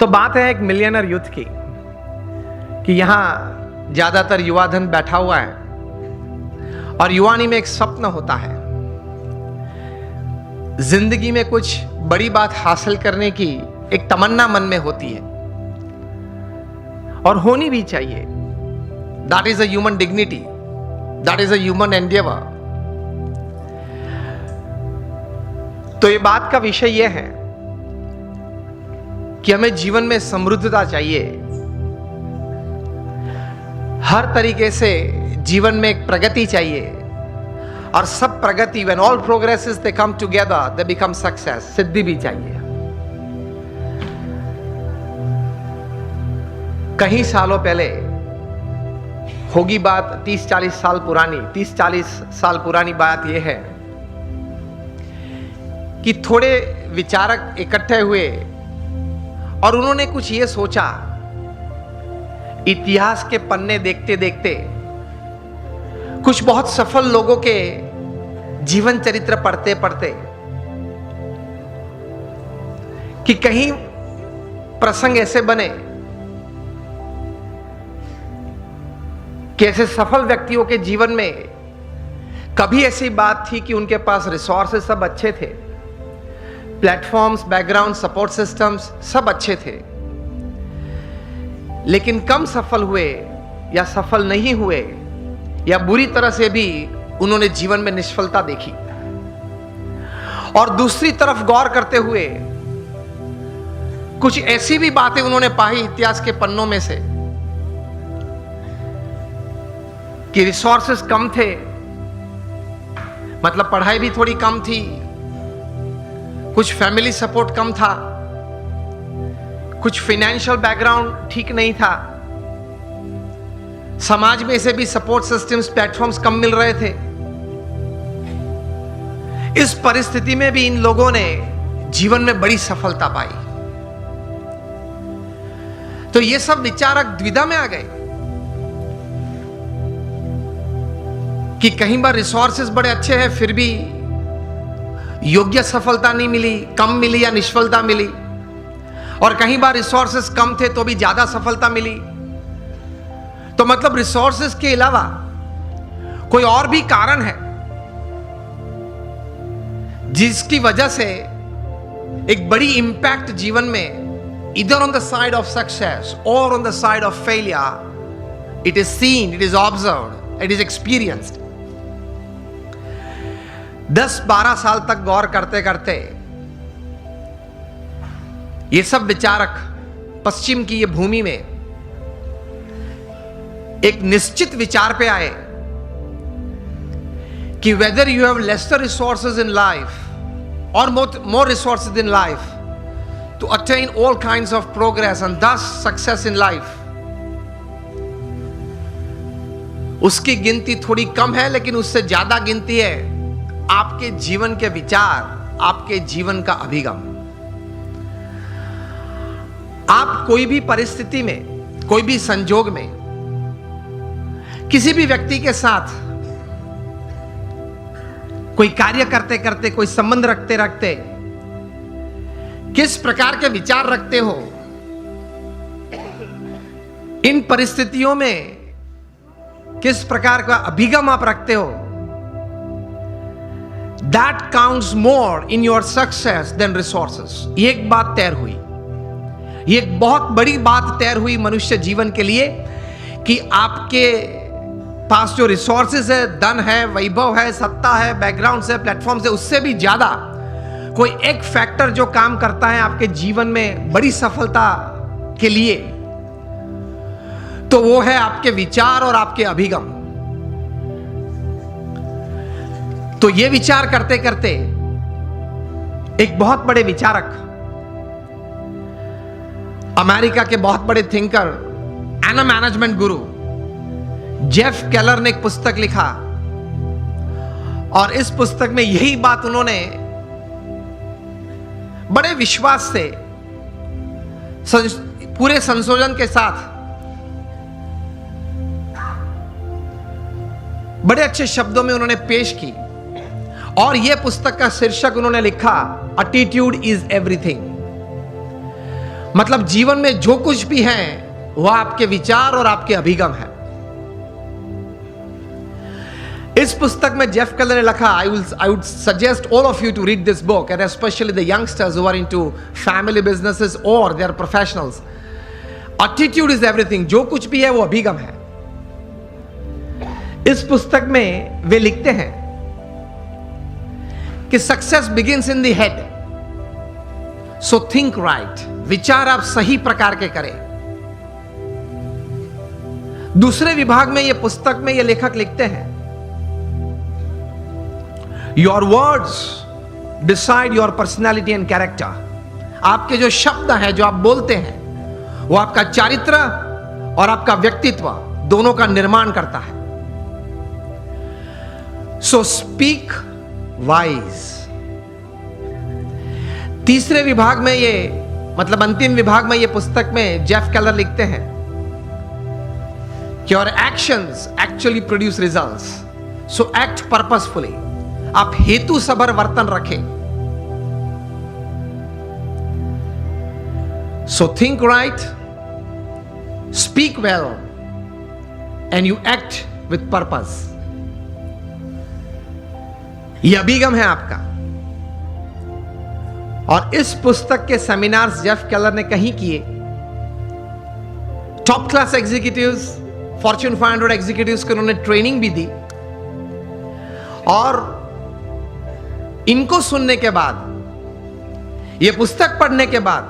तो बात है एक मिलियनर यूथ की कि यहां ज्यादातर युवा धन बैठा हुआ है और युवानी में एक स्वप्न होता है, जिंदगी में कुछ बड़ी बात हासिल करने की एक तमन्ना मन में होती है और होनी भी चाहिए। That is a human dignity, that is a human Endeavour. तो ये बात का विषय यह है कि हमें जीवन में समृद्धता चाहिए, हर तरीके से जीवन में एक प्रगति चाहिए और सब प्रगति, when all progresses they come together they become success, सिद्धि भी चाहिए। कई सालों पहले होगी बात, 30-40 साल पुरानी, 30-40 साल पुरानी बात यह है कि थोड़े विचारक इकट्ठे हुए और उन्होंने कुछ ये सोचा, इतिहास के पन्ने देखते देखते कुछ बहुत सफल लोगों के जीवन चरित्र पढ़ते पढ़ते कि कहीं प्रसंग ऐसे बने कि ऐसे सफल व्यक्तियों के जीवन में कभी ऐसी बात थी कि उनके पास रिसोर्सेस सब अच्छे थे, प्लेटफॉर्म्स, बैकग्राउंड, सपोर्ट सिस्टम्स सब अच्छे थे, लेकिन कम सफल हुए या सफल नहीं हुए या बुरी तरह से भी उन्होंने जीवन में निष्फलता देखी। और दूसरी तरफ गौर करते हुए कुछ ऐसी भी बातें उन्होंने पाई इतिहास के पन्नों में से कि रिसोर्सेस कम थे, मतलब पढ़ाई भी थोड़ी कम थी, कुछ फैमिली सपोर्ट कम था, कुछ फाइनेंशियल बैकग्राउंड ठीक नहीं था, समाज में से भी सपोर्ट सिस्टम्स, प्लेटफॉर्म्स कम मिल रहे थे। इस परिस्थिति में भी इन लोगों ने जीवन में बड़ी सफलता पाई। तो ये सब विचारक द्विधा में आ गए कि कहीं बार रिसोर्सेस बड़े अच्छे हैं फिर भी योग्य सफलता नहीं मिली, कम मिली या निष्फलता मिली, और कहीं बार रिसोर्सेस कम थे तो भी ज्यादा सफलता मिली। तो मतलब रिसोर्सेस के अलावा कोई और भी कारण है जिसकी वजह से एक बड़ी इंपैक्ट जीवन में, इधर on the side of success और on the side of failure, it is seen, it is observed, it is experienced. 10-12 साल तक गौर करते करते ये सब विचारक पश्चिम की ये भूमि में एक निश्चित विचार पे आए कि whether you have lesser resources in life or more resources in life to attain all kinds of progress and thus success in life, उसकी गिनती थोड़ी कम है, लेकिन उससे ज्यादा गिनती है आपके जीवन के विचार, आपके जीवन का अभिगम। आप कोई भी परिस्थिति में, कोई भी संजोग में, किसी भी व्यक्ति के साथ कोई कार्य करते करते, कोई संबंध रखते रखते किस प्रकार के विचार रखते हो, इन परिस्थितियों में किस प्रकार का अभिगम आप रखते हो, that counts more in your success than resources. ये एक बात तैर हुई, ये एक बहुत बड़ी बात तैर हुई मनुष्य जीवन के लिए कि आपके पास जो रिसोर्सेज है, धन है, वैभव है, सत्ता है, बैकग्राउंड है, प्लेटफॉर्म्स है, उससे भी ज्यादा कोई एक फैक्टर जो काम करता है आपके जीवन में बड़ी सफलता के लिए, तो वो है आपके विचार और आपके अभिगम। तो ये विचार करते करते एक बहुत बड़े विचारक, अमेरिका के बहुत बड़े thinker and management Guru Jeff Keller ने एक पुस्तक लिखा और इस पुस्तक में यही बात उन्होंने बड़े विश्वास से, पूरे संशोधन के साथ, बड़े अच्छे शब्दों में उन्होंने पेश की। और यह पुस्तक का शीर्षक उन्होंने लिखा, एटीट्यूड इज एवरीथिंग। मतलब जीवन में जो कुछ भी है वह आपके विचार और आपके अभिगम है। इस पुस्तक में जेफ केलर ने लिखा, I would suggest all of you to read this book and especially the youngsters who are into family businesses और they are professionals. Attitude is everything. जो कुछ भी है वो अभिगम है। इस पुस्तक में वे लिखते हैं कि success begins in the head, so think right. विचार आप सही प्रकार के करें। दूसरे विभाग में यह पुस्तक में यह लेखक लिखते हैं, your words decide your personality and character. आपके जो शब्द हैं, जो आप बोलते हैं, वो आपका चारित्र और आपका व्यक्तित्व दोनों का निर्माण करता है। So speak wise. तीसरे विभाग में ये, मतलब अंतिम विभाग में ये पुस्तक में जेफ केलर लिखते हैं कि your actions actually produce results, so act purposefully. आप हेतु सभर वर्तन रखें। So think right, speak well and you act with purpose. यह अभिगम है आपका। और इस पुस्तक के सेमिनार्स जेफ केलर ने कहीं किए। Top class executives, Fortune 500 executives को उन्होंने ट्रेनिंग भी दी। और इनको सुनने के बाद, यह पुस्तक पढ़ने के बाद,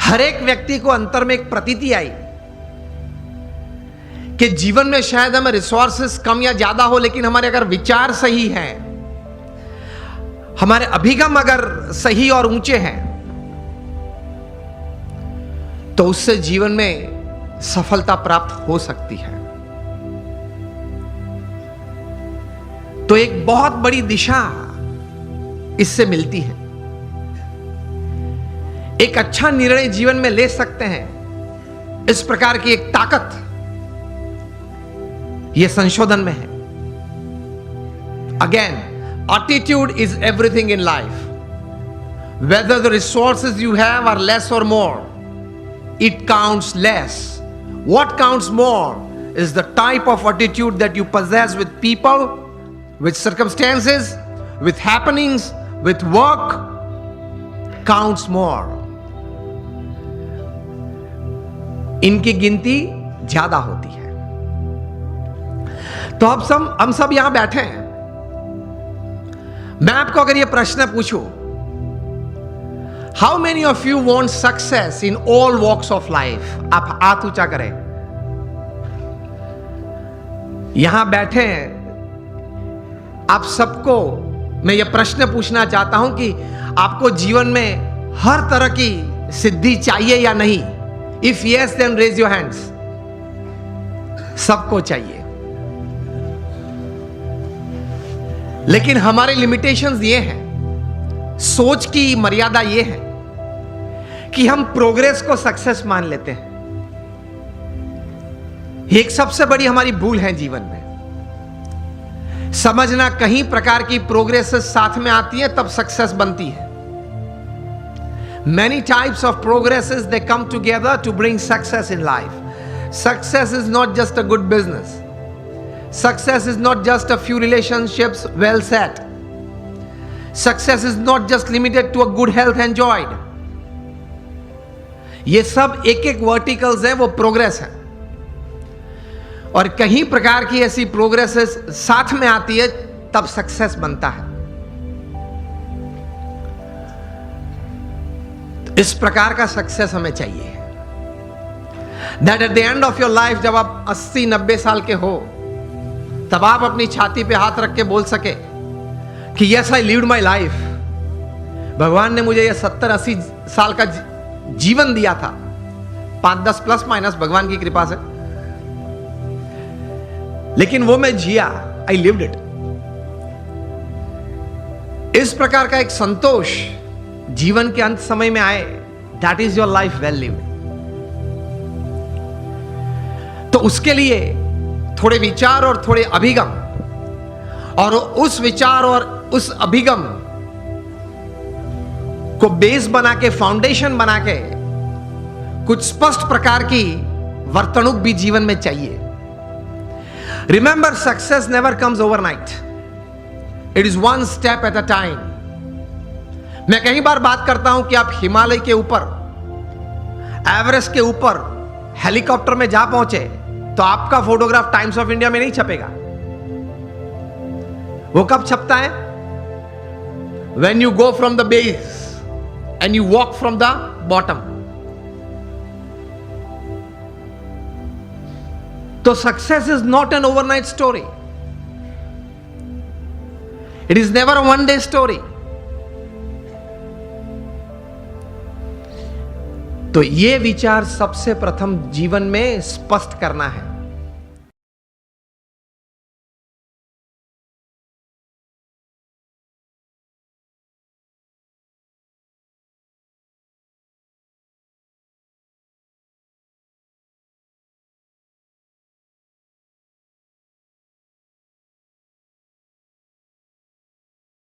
हर एक व्यक्ति को अंतर में एक प्रतीति आई कि जीवन में शायद हमें रिसोर्सेस कम या ज्यादा हो, लेकिन हमारे अगर विचार सही हैं, हमारे अभिगम अगर सही और ऊंचे हैं, तो उससे जीवन में सफलता प्राप्त हो सकती है। तो एक बहुत बड़ी दिशा इससे मिलती है। एक अच्छा निर्णय जीवन में ले सकते हैं। इस प्रकार की एक ताकत यह संशोधन में है। Again, attitude is everything in life. Whether the resources you have are less और more, it counts less. What counts more is the type of attitude that you possess with people, with circumstances, with happenings, with work counts more. इनकी गिनती ज्यादा होती है। तो अब हम सब यहां बैठे हैं। मैं आपको अगर यह प्रश्न पूछूं, How many of you want success in all walks of life? आप हाथ ऊंचा करें। यहां बैठे हैं, आप सबको मैं यह प्रश्न पूछना चाहता हूं कि आपको जीवन में हर तरह की सिद्धि चाहिए या नहीं? If yes, then raise your hands. सबको चाहिए। लेकिन हमारे लिमिटेशंस ये हैं, सोच की मर्यादा ये है कि हम प्रोग्रेस को सक्सेस मान लेते हैं। एक सबसे बड़ी हमारी भूल है जीवन में। समझना कहीं प्रकार की प्रोग्रेस साथ में आती है तब सक्सेस बनती है। Many types of progresses they come together to bring success in life. Success is not just a good business. Success is not just a few relationships well set. Success is not just limited to a good health enjoyed. ये सब एक एक verticals हैं, वो progress है। और कहीं प्रकार की ऐसी प्रोग्रेसेस साथ में आती है तब सक्सेस बनता है। इस प्रकार का सक्सेस हमें चाहिए। That at the end of your life, जब आप 80-90 साल के हो, तब आप अपनी छाती पे हाथ रख के बोल सके कि yes, I lived my life. भगवान ने मुझे ये 70-80 साल का जीवन दिया था, 5-10 प्लस माइनस भगवान की कृपा से, लेकिन वो मैं जिया। I lived it. इस प्रकार का एक संतोष जीवन के अंत समय में आए, that is your life well lived. तो उसके लिए थोड़े विचार और थोड़े अभिगम, और उस विचार और उस अभिगम को बेस बना के, फाउंडेशन बना के कुछ स्पष्ट प्रकार की वर्तणुक भी जीवन में चाहिए। Remember, success never comes overnight, it is one step at a time. मैं कई बार बात करता हूं कि आप हिमालय के ऊपर, एवरेस्ट के ऊपर हेलीकॉप्टर में जा पहुंचे तो आपका फोटोग्राफ टाइम्स ऑफ इंडिया में नहीं छपेगा। वो कब छपता है? When you go from the base and you walk from the bottom. तो success is not an overnight story. It is never a one day story. तो ये विचार सबसे प्रथम जीवन में स्पष्ट करना है।